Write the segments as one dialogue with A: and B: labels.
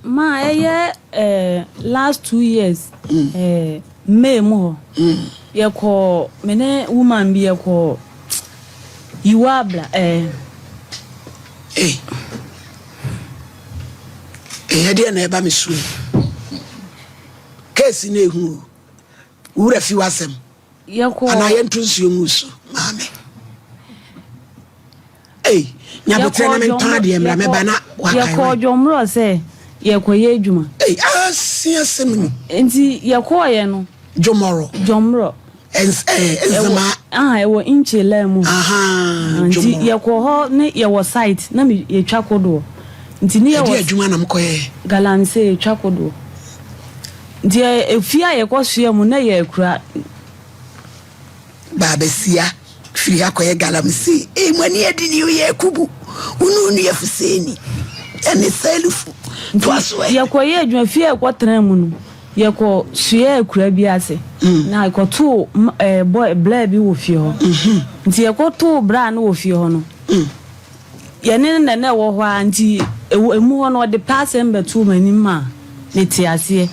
A: Ma, last 2 years, May more. You call many woman be a call. You are black, I
B: didn't ever miss you. Case in a who would have you ask him. You call and I entrance you, Musso, mammy. Hey, never tell me party and remember not what I called your mother say. You call ye Juma. Hey, I see a seminar. And see your coy, Jomoro, Jomro. I will inch a lamb. Aha, you call her, you was sight, Nami, a charcoal door. Ntinia was Jumanam Coy, Galanse, charcoal door. Dear, if I was here, Munay, cry. Babesia, Fiacoy Galamsi, when you didn't hear Kubu, who knew for saying, and it's self. Yakoye, you fear what Ramun. You call Shia Crabiase. Now I got 2 boy blabby with you. You got 2 brand with you. Yanin and never want to move on the past ember 2 many ma. Let's see.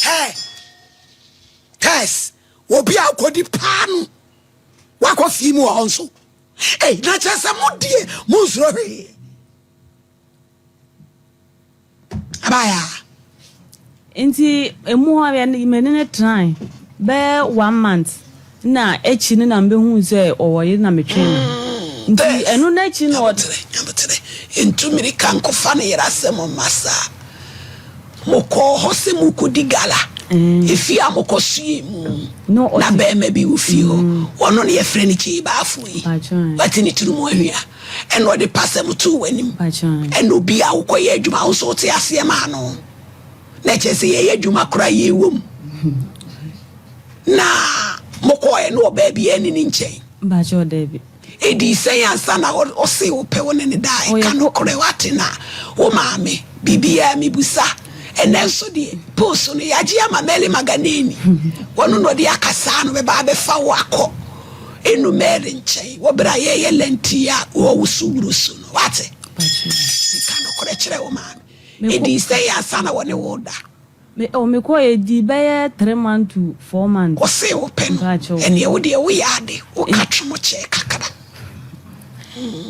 B: Hey, Tess, what be out the pan? What was he more also? Hey, not just a more dear, Musrory. Abaya. Inti emu and menene try be 1 month na echi ni na mbe hu se owoye na metwe nti enu na echi no entu miri kanko fa na yerasem masa moko hose mukudi gala efi amokosue mu na be ma bi ofi ho wono na ye frɛ ni chi ba afu yi but ni turu mu ahia eno de pasem tu wanim eno bi a ukoye adwuma wo so te ase ma no na chese ye adwuma kora ye wom na mokoye no ba bia ni nchen ba jo David edi sen ansa na o se o pe woni ne dai ka no kore wate na wo maame bibia mi busa enenso de poso no yaji ama mele maganeni wono no de akasa no be ba be fa wo akọ enu mere nchen wo bra ye lentia wo wusuburu so no wate ka no kore kire wo maame edi say asana woni woda me ko edi be 3 months to 4 months o se o pen ene wo de wo yade wo katwemo che kakara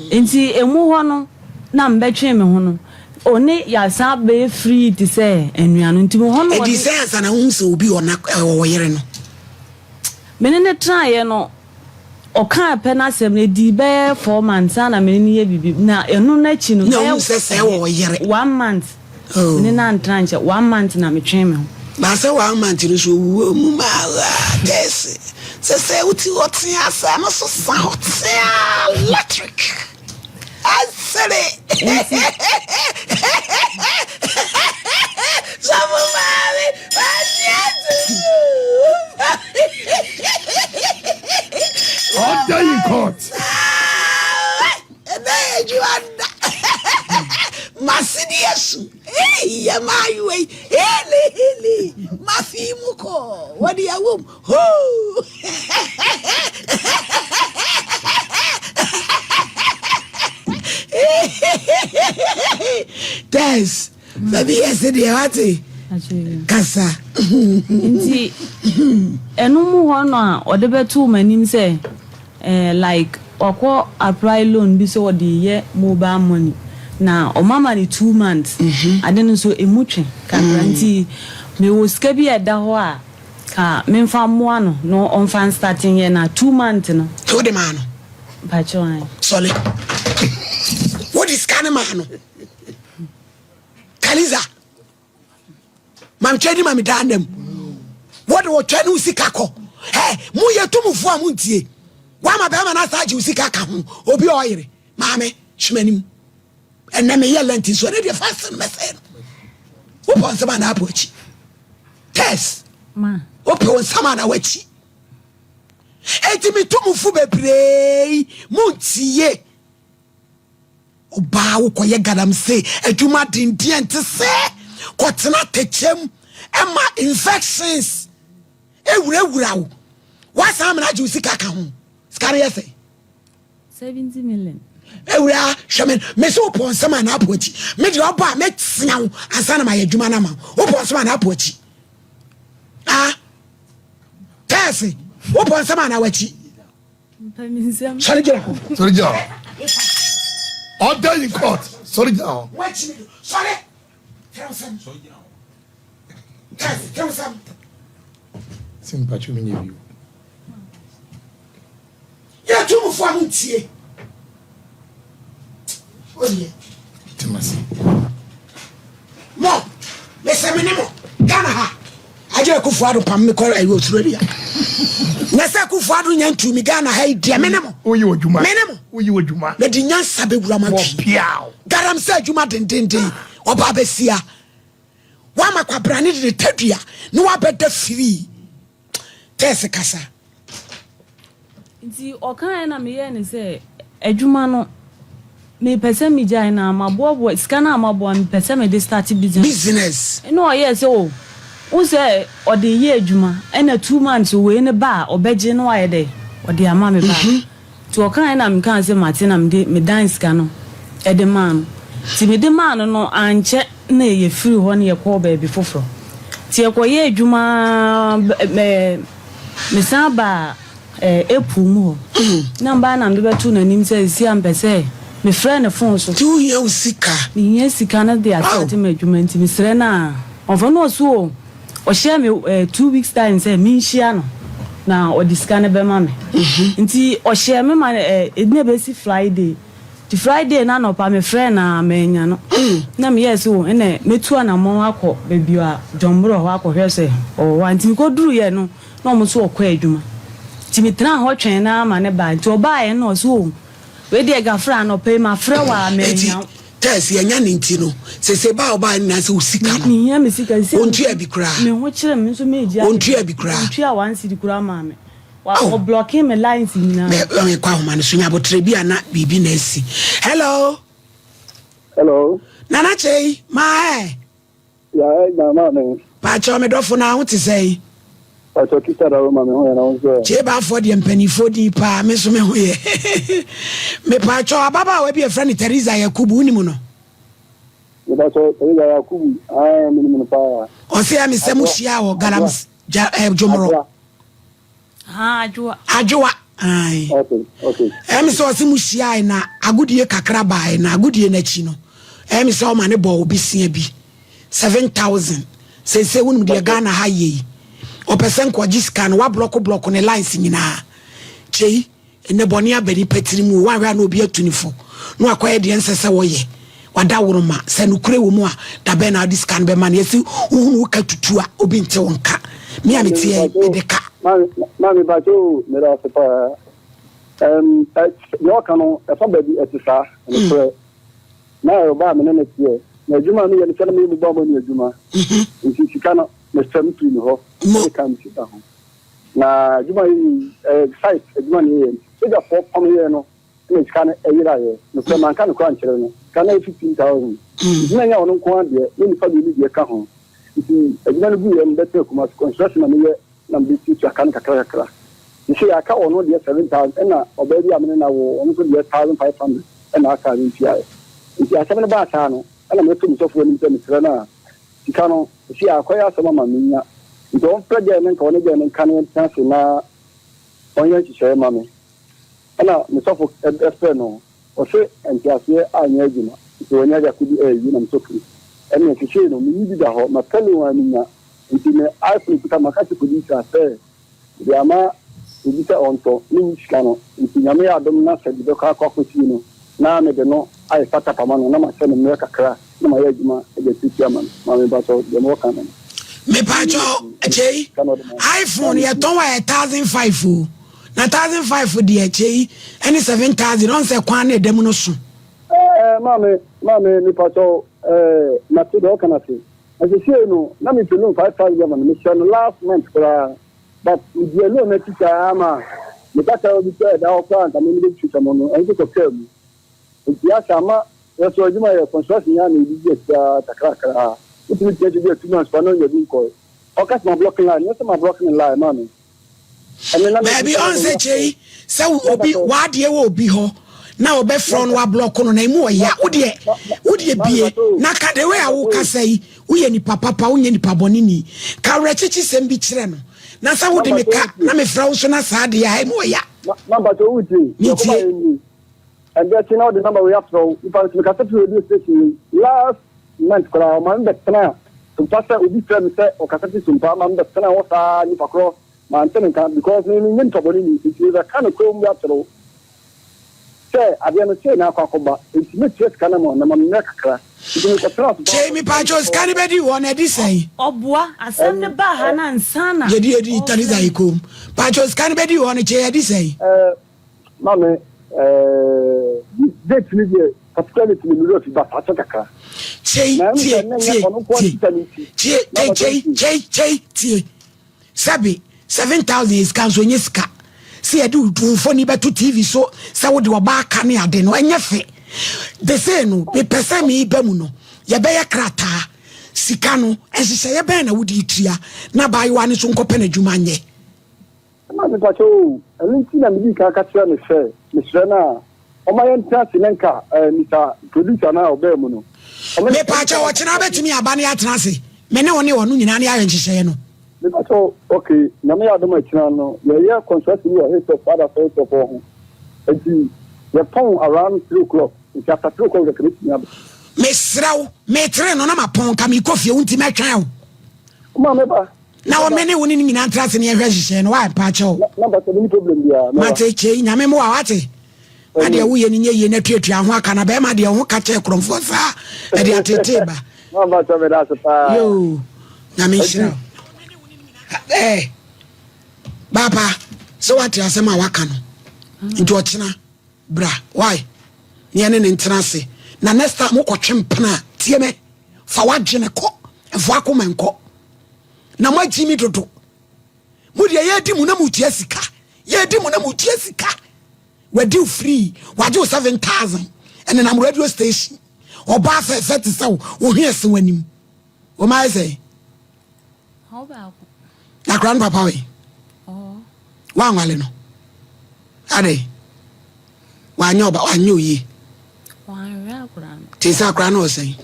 B: enti emu ho no na mbetwe me ho no oni ya sa be free to say enuanu enti ho no edi say asana hu se obi ona wo yere no menene try no oka pe na sem na di be 4 months na menene ye bibi na enu na chi no no se wo yere 1 month oh ni na ntranche 1 month na metwe me ho ba se 1 month no so mu ma des se uti otin asa no so sa hotel electric asere Sompa mami
C: order in court
B: you Masidiasu ya maywe hele mafimuko wadi ya wom ho Des baby yesterday wati kasa
A: nti enu mu ho no a ode betu manim say like okwo apply loan bi so ode ye mobile money na o mama ni 2 months adenu so emutwe ka guarantee me wo ska bi eda ho a ka memfa mo ano no on fan starting ye na 2 months no
B: to the man
A: ba chon
B: solid what is kind of man Kaliza mam chedi mam dandem what wo twani usika ko mu ye tumufu amuntie wa ma be ma na saji usika ka ho obi oyire maame hwemanim enne me yelenti so na de fast mesen wo pon sama na apochi test
A: ma
B: wo pon sama na wachi enti mi tumufu bebrei muntie oba wo koye gadam se adwuma dindie ente se kotena techem ema infections ewurawura wo wasa amna ju sika ka ho skare yese
A: 70 million
D: ewura hweme me so pon sama na apochi me de oba me tsiawo ansa na ma adwuma na ma opon sama na apochi tese opon sama na wachi sorry
C: John order in court sorry John
D: sorry tell some
C: sympathy me you
D: ya tumu fo amuntie oye
C: Timasi
D: mo me se menemo Ghana ha aje kufuado pam me ko ayi Australia na se kufuado nyantu mi Ghana ha dia menemo
C: oyi odwuma
D: menemo
C: oyi odwuma
D: na di nyansa be wura ma
C: piao
D: garam se adwuma dendenden oba besia wa makwa brane de tadua na wa beda free tese kasa
B: nti okan na me ye ne se adwuma no me pese me jai na mabobo scan na mabo me pese me de start
D: business
B: no yes o say o de ye adwuma na 2 months we ne ba obeje no aye de o de ama me ba ti okan na me kan se Martina me dance ka no e de man ti me de man no anche na ye free ho na ye ko ba bi foforo ti e ko ye adwuma me saba epumu namba na mbe tu na nim se si ampese me friend phone so
D: 2 years sika
B: me yen sika na de atati me adwuma nti me sre na onfo no so o share me 2 weeks time say me nhia no na o discount be ma me nti o share me ma edina be si Friday ti Friday na no pa me friend na me nya no na me yes o ene metu na mo akọ bebi a jombro ho akọ hwese o wanti ko duru ye no na mo so okọ adwuma ti me tra ho twen na ma ne ba nti oba ye no so we de gafra no pe ma fra wa me nya
D: tese enya ninti no se ba oba na se usika no
B: me ya me sika se
D: ontu abi kura
B: me ho kire me so me gia
D: ontu abi kura
B: ontu a wan si di kura ma me wa blocking me lines ni na
D: me kwa homa no so nya botre bi ana bibi na esi hello nana chei ma
E: ya na ma me
D: pa cho me dofo na ho te sei
E: acho kitara o ma me ho ya na ho so
D: che ba fo de mpanifo di pa me so me ho ye me pa cho ababa we bi e friend Teresa Yakubu ni mu no
E: me ba so Teresa Yakubu me pa
D: o se am se mu hia wo garam jomoro ajwa ai
E: okay
D: em so se mu hia na agudie kakra bae na agudie na chi no em so ma ne bo obi sia bi 7,000 se wonu de Ghana ha ye o pesen ko giscan wa block ne lines nyina chei ene boni abedi petiri mu wa hwa na obi atunifo no akoye de nsese wo ye wada woroma se no kure wo mu a da be na discan be man yesi uhunu ka tutu a obi nte wonka me ameti e de ka
E: ma me ba jo me da se pa yo kanu e fa baby etisa no kure na yo ba me ne tie na juma no ye ne me mu ba mo ni juma nti sika no me stem tu ni ho e kan sika ho na juma yi site juma ni ye e da fo pam ye no e sika no e yira ye no se man kan ko an kire no kan 15,000 juma nya wono ko ade ni fa bi ni ka ho nti juma no bu ye mbete kuma construction na me ye na bi ti kan kakra nti ya ka wono de 7,000 na obedi amene na wo wono ko de 1,500 na aka ni ti aye nti aseme ba ta no ana me to so fo ni te misra na sika no si akoya asema ma minya nti on preje men ko ne je men kan tan se na onye chiche ma me ana me so fo e no o se enti ase anya adwuma nti onye ja kudi yi na msokri ene chiche no mi bi da ho ma kanu wa minya nti me afi kuta makati kudi sa se ya ma ubita onto ni sika no nti nyame adom na se bi ka kwa kwoti no na me de no ai fata pamano na ma se no me kakra na ma yajuma e ti chairman ma me ba so de mo kan
D: me pa cho chei iPhone ye ton wa 1,500 na 1,500 de chei any 7,000 on se kwan na dem no so
E: ma me ni pa cho na ti do kan ati as you say no na me to no 5,000 me share no last month but we dey no na teacher ama me ta ta obi to da o plan ta me ni teacher mo no en ko kem ya sama ya so juma ya construction ya ni bi ya takrakra it will take you 2 months for no you do call o ka ma blocking line no ma blocking line man
D: baby on say chei say obi wa de wo obi ho na obe front wa block no na emu oya wo de bie na ka de we a wo kasa yi wo ye ni papa wo nye ni paboni ni ka rechichi sem bi kire no na sa wo de me ka na me fra wo so na sa de ya emu oya
E: number to uji and that's now the number we have to if I make a radio station last month kora man be tana to pass obi friend say o kasati sumpa man be tana wo sa ni pakro man tana kan because me nyin to boni ni it is a kind of come ya tro say abia no say na kwakoba it me check kana mo na man nakra
D: Jamie Pachos can be di one edi say
B: obua asem ne ba ha na nsana
D: yedi taliza ikom Pachos can be di one che edi say
E: mame date ni de particularly to me lot ba fataka
D: Che Sabi 7,000 is cancel nyeska see I do phone be to TV so wo de oba ka ne ade no enye fe the say no be person me ba mu no ye be krata sika no ehye ye be na wudi tua na ba yiwa ne so nkope na dwuma nye
E: ma me pacho elinti na mi ka tira me fe me sre na o ma yen tasi nenka Mr. Producer na obe mu no
D: me pacho wo kina betimi aba ne atena se me ne woni wonu nyina ne ayen hyehyɛ no
E: me pacho okay na me adom akina no ye contract ni o hit of father for ho enti ye pon around 3 o'clock it's after 3 o'clock the committee na
D: me sraw me tre no na ma pon ka me kofie unti metwan
E: o ma me ba
D: na wo me ne woni nyina atena se ne hyehyɛ no wa pacho
E: na ba so ni problem dia
D: ma te che nyame mo wa wate ade wo ye ni ye na tuatua ho aka na be ma de ho ka che kromfo sa e de atete ba
E: ma ba so me da so pa
D: yo na me shira baba so what you say ma waka no nti ochina bra why ne ne ntena se na next time ko twempena tie me fa wagene ko efo akoma nko na magimi dodo mu de ye di mu na mu tia sika ye di mu na mu tia sika we do free we do 7,000 and then I'm radio station oba fe te say wo hwese wanim o ma say
B: how about
D: na grandpapa we wa nwale no ade wa nyoba wa nyoyi
B: wa ra gran
D: tisa kra no say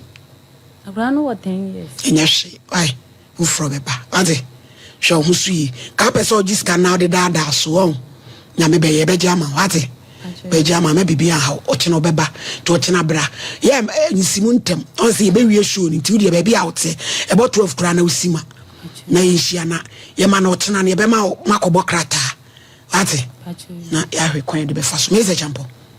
B: gran no 10 years
D: enya hwe why wo fro beba ade show hu sui ka pese o jiska na de dada so on nya me be ye be jama wate be jama me bibia ha o che no beba to che na bra ye nsimu ntem on se ye be wie show ni ti de be bia wote e bo 12 kra na usima na yishia na ye ma na o che na ne be ma makobo krata ate na ya hwe kwan de be fa so me ze champo